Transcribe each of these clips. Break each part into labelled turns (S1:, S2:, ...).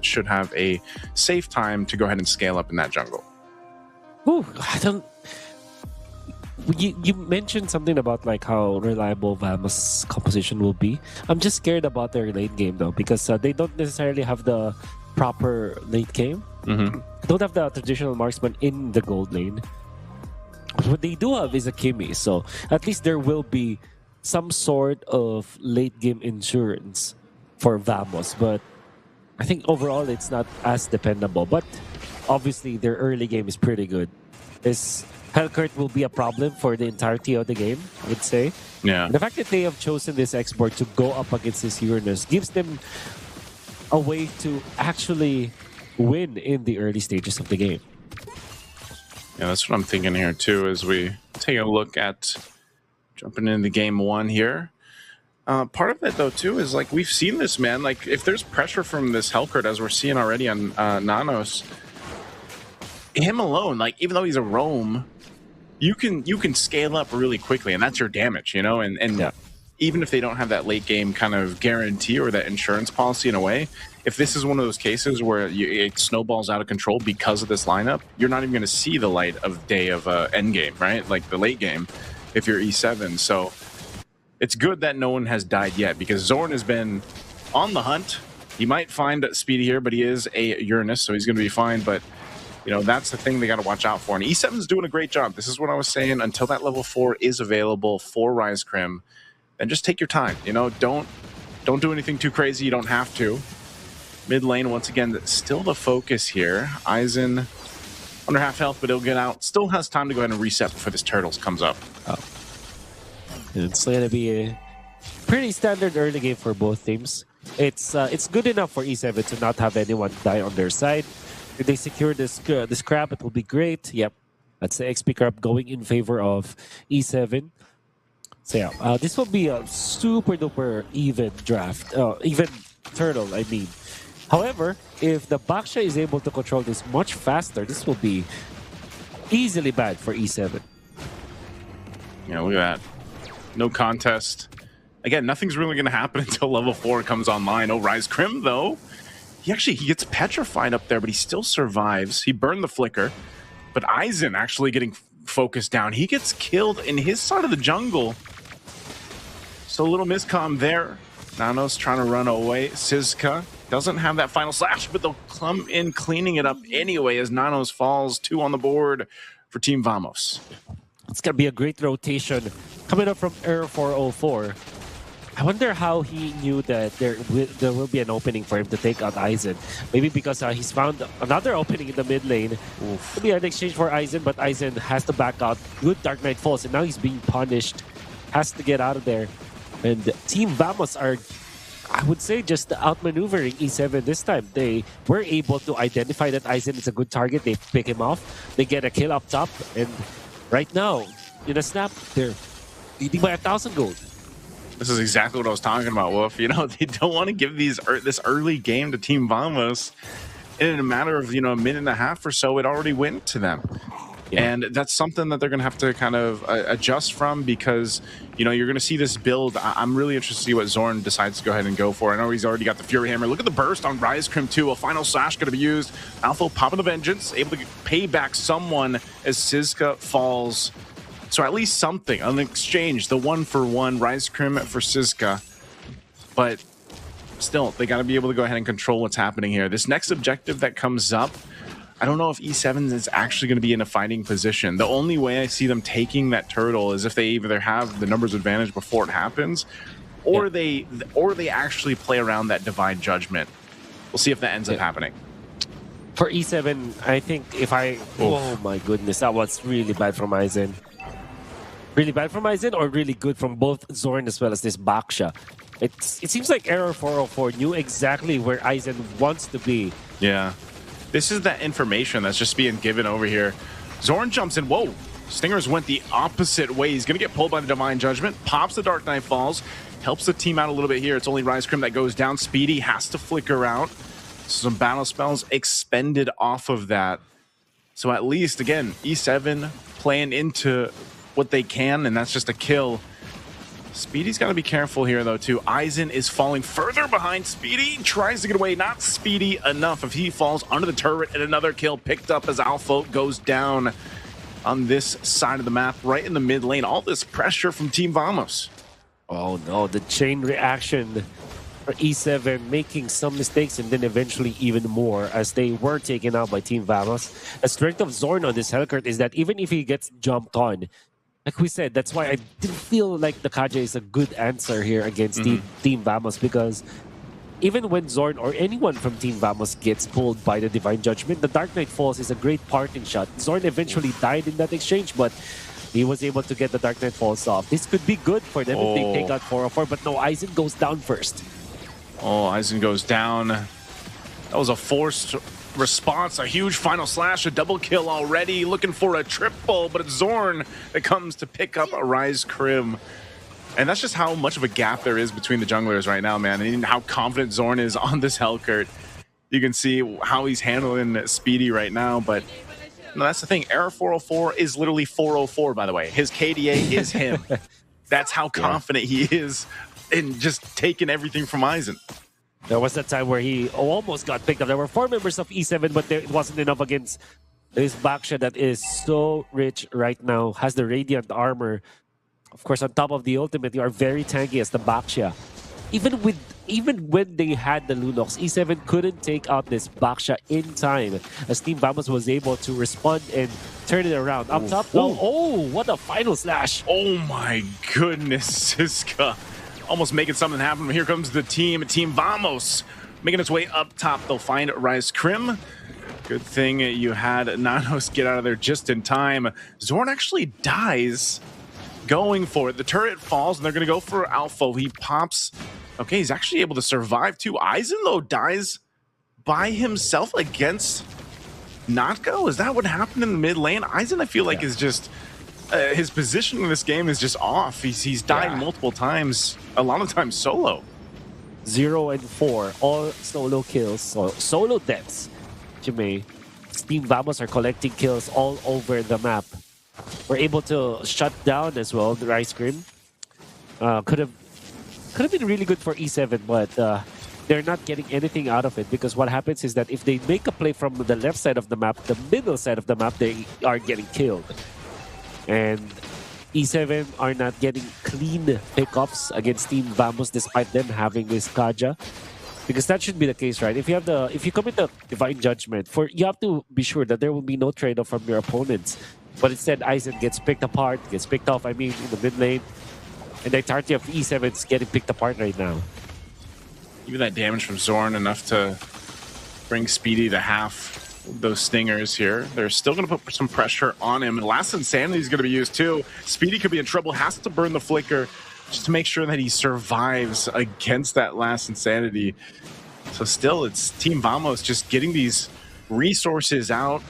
S1: should have a safe time to go ahead and scale up in that jungle.
S2: Ooh, I don't. You mentioned something about like how reliable Vamos composition will be. I'm just scared about their late game though, because they don't necessarily have the proper late game.
S1: Mm-hmm.
S2: Don't have the traditional marksman in the gold lane. What they do have is a Kimi, so at least there will be some sort of late game insurance for Vamos. But I think overall it's not as dependable. But obviously their early game is pretty good. This Hellcurt will be a problem for the entirety of the game, I would say.
S1: Yeah.
S2: And the fact that they have chosen this export to go up against this Uranus gives them a way to actually win in the early stages of the game.
S1: Yeah, that's what I'm thinking here too, as we take a look at jumping into game one here. Part of it though too is like we've seen this, man. Like if there's pressure from this Hellcurt, as we're seeing already on Nanos, him alone, like even though he's a roam, you can scale up really quickly, and that's your damage, you know. And
S2: Yeah.
S1: even if they don't have that late game kind of guarantee or that insurance policy in a way, if this is one of those cases where it snowballs out of control because of this lineup, you're not even going to see the light of day of end game, right? Like the late game, if you're E7. So it's good that no one has died yet, because Zorn has been on the hunt. He might find Speedy here, but he is a Uranus, so he's going to be fine. But you know, that's the thing they got to watch out for. And E7's doing a great job. This is what I was saying. Until that level 4 is available for Rise Crim, then just take your time. You know, don't do anything too crazy. You don't have to. Mid lane, once again, still the focus here. Aizen under half health, but he'll get out. Still has time to go ahead and reset before this Turtles comes up.
S2: Oh. It's going to be a pretty standard early game for both teams. It's good enough for E7 to not have anyone die on their side. If they secure this crab, it will be great. Yep, that's the XP crab going in favor of E7. So yeah, this will be a super duper even draft, even turtle, I mean. However, if the Baksha is able to control this much faster, this will be easily bad for E7.
S1: Yeah, look at that. No contest. Again, nothing's really going to happen until level 4 comes online. Oh, Rise Crim, though. He gets petrified up there, but he still survives. He burned the flicker. But Aizen actually getting focused down. He gets killed in his side of the jungle. So a little miscomm there. Nanos trying to run away. Sizka doesn't have that final slash, but they'll come in cleaning it up anyway as Nanos falls. 2 on the board for Team Vamos.
S2: It's going to be a great rotation coming up from Error 404. I wonder how he knew that there will be an opening for him to take out Aizen. Maybe because he's found another opening in the mid lane. It'll be an exchange for Aizen, but Aizen has to back out. Good Dark Knight falls, and now he's being punished. Has to get out of there. And Team Vamos are, I would say, just outmaneuvering E7 this time. They were able to identify that Aizen is a good target. They pick him off. They get a kill up top. And right now, in a snap, they're leading by 1,000 gold.
S1: This is exactly what I was talking about, Wolf. You know, they don't want to give this early game to Team Vamos. In a matter of, a minute and a half or so, it already went to them. Yeah. And that's something that they're going to have to kind of adjust from, because, you're going to see this build. I'm really interested to see what Zorn decides to go ahead and go for. I know he's already got the Fury Hammer. Look at the burst on Rise Crim 2. A final slash going to be used. Alpha popping the Vengeance, able to pay back someone as Sizka falls. So at least something, an exchange, the 1-for-1, Rise Crim for Sizka. But still, they got to be able to go ahead and control what's happening here. This next objective that comes up, I don't know if E7 is actually going to be in a fighting position. The only way I see them taking that turtle is if they either have the numbers advantage before it happens, or they actually play around that Divine Judgment. We'll see if that ends up happening.
S2: For E7, I think oh my goodness, that was really bad from Aizen. Really bad from Aizen, or really good from both Zorn as well as this Baksha. It seems like Error 404 knew exactly where Aizen wants to be.
S1: Yeah. This is that information that's just being given over here. Zorn jumps in. Whoa. Stingers went the opposite way. He's going to get pulled by the Divine Judgment. Pops the Dark Knight Falls. Helps the team out a little bit here. It's only Rise Crim that goes down. Speedy has to flicker out. Some battle spells expended off of that. So at least, again, E7 playing into what they can, and that's just a kill. Speedy's got to be careful here, though, too. Aizen is falling further behind Speedy. Tries to get away. Not Speedy enough. If he falls under the turret, and another kill picked up as Alpha goes down on this side of the map, right in the mid lane. All this pressure from Team Vamos.
S2: Oh no, the chain reaction for E7 making some mistakes and then eventually even more as they were taken out by Team Vamos. The strength of Zorn on this Hellcurt is that even if he gets jumped on, like we said, that's why I didn't feel like the Kaja is a good answer here against Team Vamos, because even when Zorn or anyone from Team Vamos gets pulled by the Divine Judgment, the Dark Knight Falls is a great parting shot. Zorn eventually died in that exchange, but he was able to get the Dark Knight Falls off. This could be good for them if they take out 404, but no, Aizen goes down first.
S1: Oh, Aizen goes down. That was a forced response, a huge final slash, a double kill already, looking for a triple, but it's Zorn that comes to pick up a Rise Crim. And that's just how much of a gap there is between the junglers right now, man, and how confident Zorn is on this Hellcurt. You can see how he's handling Speedy right now, but no, that's the thing. Error 404 is literally 404, by the way. His KDA is him. That's how confident he is in just taking everything from Aizen.
S2: There was that time where he almost got picked up. There were 4 members of E7, but it wasn't enough against this Baksha that is so rich right now. Has the Radiant Armor. Of course, on top of the ultimate, you are very tanky as the Baksha. Even when they had the Lunox, E7 couldn't take out this Baksha in time, as Team Vamos was able to respond and turn it around. Up top, oh, what a final slash!
S1: Oh my goodness, Siska. Almost making something happen. Here comes the Team Vamos, making its way up top. They'll find Rise Crim. Good thing you had Nanos get out of there just in time. Zorn actually dies going for it. The turret falls, and they're going to go for Alpha. He pops. Okay, he's actually able to survive too. Aizen, though, dies by himself against Notco. Is that what happened in the mid lane? Aizen, I feel like, is just... his position in this game is just off. He's died multiple times, a lot of times solo.
S2: 0 and 4, all solo kills, so solo deaths. Jimmy, Team Vamos are collecting kills all over the map. We're able to shut down as well the Rise Crim. Could have been really good for E7, but they're not getting anything out of it, because what happens is that if they make a play from the left side of the map, the middle side of the map, they are getting killed. And E7 are not getting clean pickups against Team Vamos despite them having this Kaja. Because that should be the case, right? If you commit the Divine Judgment, you have to be sure that there will be no trade-off from your opponents. But instead, Aizen gets picked off, I mean, in the mid lane. And the entirety of E7 is getting picked apart right now.
S1: Even that damage from Zorn enough to bring Speedy to half those stingers here. They're still going to put some pressure on him. And Last Insanity is going to be used too. Speedy could be in trouble, has to burn the flicker just to make sure that he survives against that Last Insanity. So still, it's Team Vamos just getting these resources out.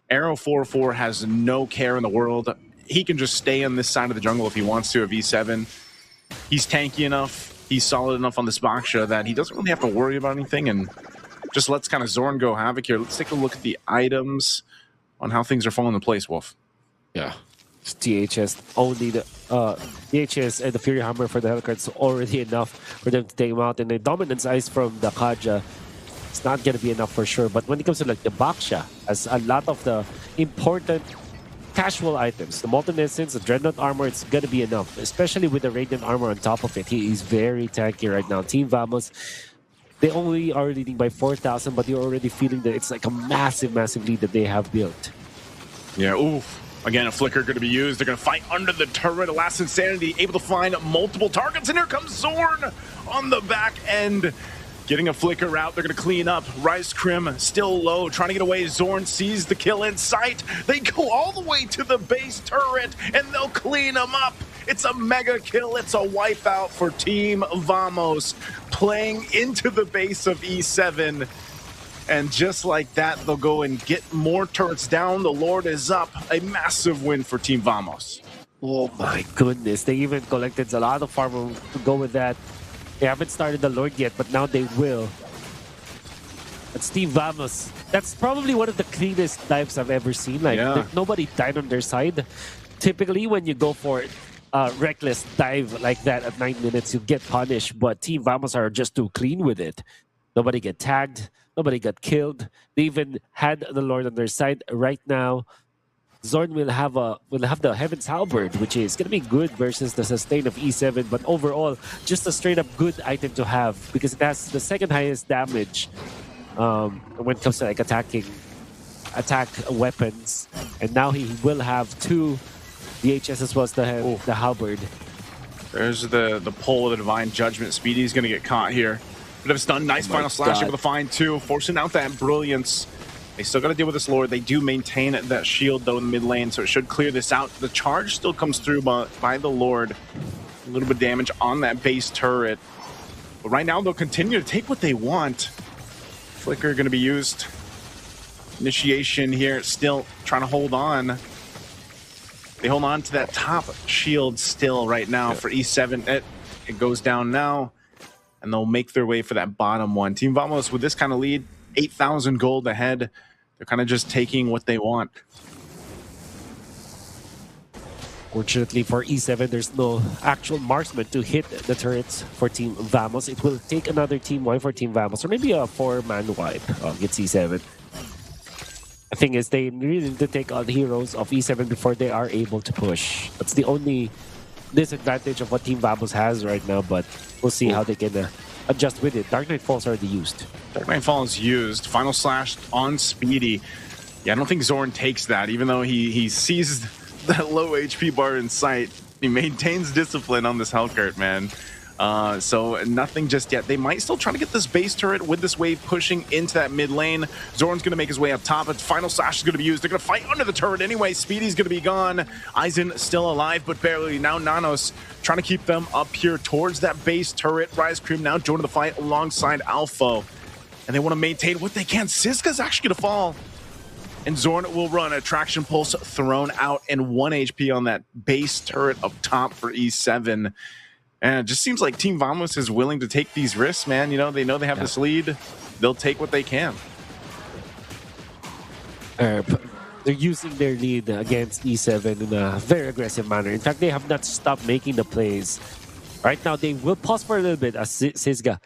S1: Arrow 404 has no care in the world. He can just stay on this side of the jungle if he wants to of E7. He's tanky enough, he's solid enough on this Baksha that he doesn't really have to worry about anything, and just lets kind of Zorn go havoc here. Let's take a look at the items on how things are falling into place, Wolf.
S2: Yeah. THS only the THS and the Fury Hammer for the Hellcart's already enough for them to take him out, and the Dominance Ice from the Kaja, it's not gonna be enough for sure. But when it comes to like the Baksha, as a lot of the important casual items, the Molten Essence, the Dreadnought Armor, it's gonna be enough, especially with the Radiant Armor on top of it. He is very tanky right now. Team Vamos, they only are leading by 4,000, but you're already feeling that it's like a massive, massive lead that they have built.
S1: Yeah, oof. Again, a flicker going to be used. They're going to fight under the turret. A Last Insanity, able to find multiple targets. And here comes Zorn on the back end. Getting a flicker out. They're going to clean up. Rise Crim still low, trying to get away. Zorn sees the kill in sight. They go all the way to the base turret, and they'll clean them up. It's a mega kill. It's a wipeout for Team Vamos, playing into the base of E7. And just like that, they'll go and get more turrets down. The Lord is up. A massive win for Team Vamos.
S2: Oh my goodness. They even collected a lot of farm to go with that. They haven't started the Lord yet, but now they will. That's Team Vamos. That's probably one of the cleanest dives I've ever seen. Like, nobody died on their side. Typically, when you go for reckless dive like that at 9 minutes, you get punished. But Team Vamos are just too clean with it. Nobody get tagged. Nobody got killed. They even had the Lord on their side. Right now, Zorn will have the Heaven's Halberd, which is gonna be good versus the sustain of E7. But overall, just a straight up good item to have because it has the second highest damage when it comes to like attack weapons. And now he will have 2 DHS as well as the Halberd.
S1: There's the pull of the Divine Judgment. Speedy's going to get caught here. Bit of a stun. Nice final slash able to find 2. Forcing out that Brilliance. They still got to deal with this Lord. They do maintain that shield, though, in the mid lane, so it should clear this out. The charge still comes through by the Lord. A little bit of damage on that base turret. But right now, they'll continue to take what they want. Flicker going to be used. Initiation here, still trying to hold on. They hold on to that top shield still right now for E7. It goes down now, and they'll make their way for that bottom one. Team Vamos, with this kind of lead, 8,000 gold ahead. They're kind of just taking what they want.
S2: Fortunately for E7, there's no actual marksman to hit the turrets for Team Vamos. It will take another team wipe for Team Vamos, or maybe a 4-man wipe against E7. The thing is, they really need to take out the heroes of E7 before they are able to push. That's the only disadvantage of what Team Vamos has right now, but we'll see how they can adjust with it. Dark Knight Fall's already used.
S1: Dark Knight Fall is used. Final slash on Speedy. Yeah, I don't think Zorn takes that, even though he sees that low HP bar in sight. He maintains discipline on this Hellcurt, man. So nothing just yet. They might still try to get this base turret with this wave pushing into that mid lane. Zorn's going to make his way up top, but final slash is going to be used. They're going to fight under the turret anyway. Speedy's going to be gone. Aizen still alive, but barely. Now Nanos trying to keep them up here towards that base turret. Rise Cream now joining the fight alongside Alpha. And they want to maintain what they can. Siska's actually going to fall. And Zorn will run. Attraction Pulse thrown out and 1 HP on that base turret up top for E7. And it just seems like Team Vamos is willing to take these risks, man. You know they have this lead. They'll take what they can.
S2: They're using their lead against E7 in a very aggressive manner. In fact, they have not stopped making the plays. Right now, they will pause for a little bit as Sisga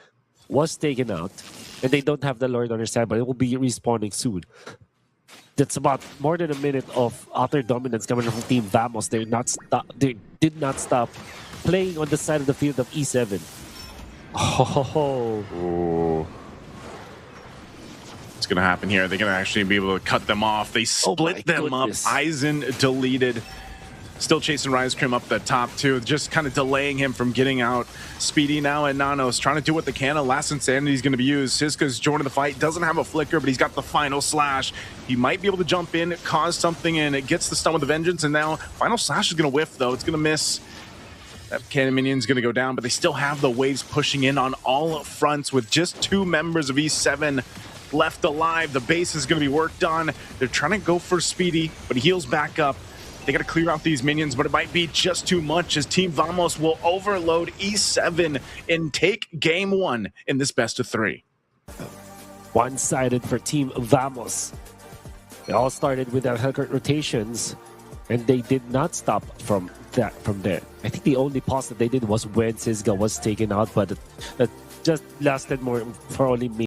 S2: was taken out. And they don't have the Lord on their side, but it will be respawning soon. That's about more than a minute of utter dominance coming from Team Vamos. They did not stop playing on the side of the field of E7. Oh.
S1: What's going to happen here? They're going to actually be able to cut them off. They split them up. Aizen deleted. Still chasing Rise Cream up the top, too. Just kind of delaying him from getting out. Speedy now and Nanos trying to do what they can. Last Insanity is going to be used. Siska's joining the fight. Doesn't have a flicker, but he's got the final slash. He might be able to jump in, cause something, and it gets the stun with the Vengeance. And now final slash is going to whiff, though. It's going to miss. That cannon minion's going to go down, but they still have the waves pushing in on all fronts with just 2 members of E7 left alive. The base is going to be worked on. They're trying to go for Speedy, but he heals back up. They got to clear out these minions, but it might be just too much as Team Vamos will overload E7 and take game 1 in this best of 3.
S2: One-sided for Team Vamos. They all started with their Hellcurt rotations, and they did not stop from there. I think the only pause that they did was when Sisga was taken out, but it just lasted more for only maybe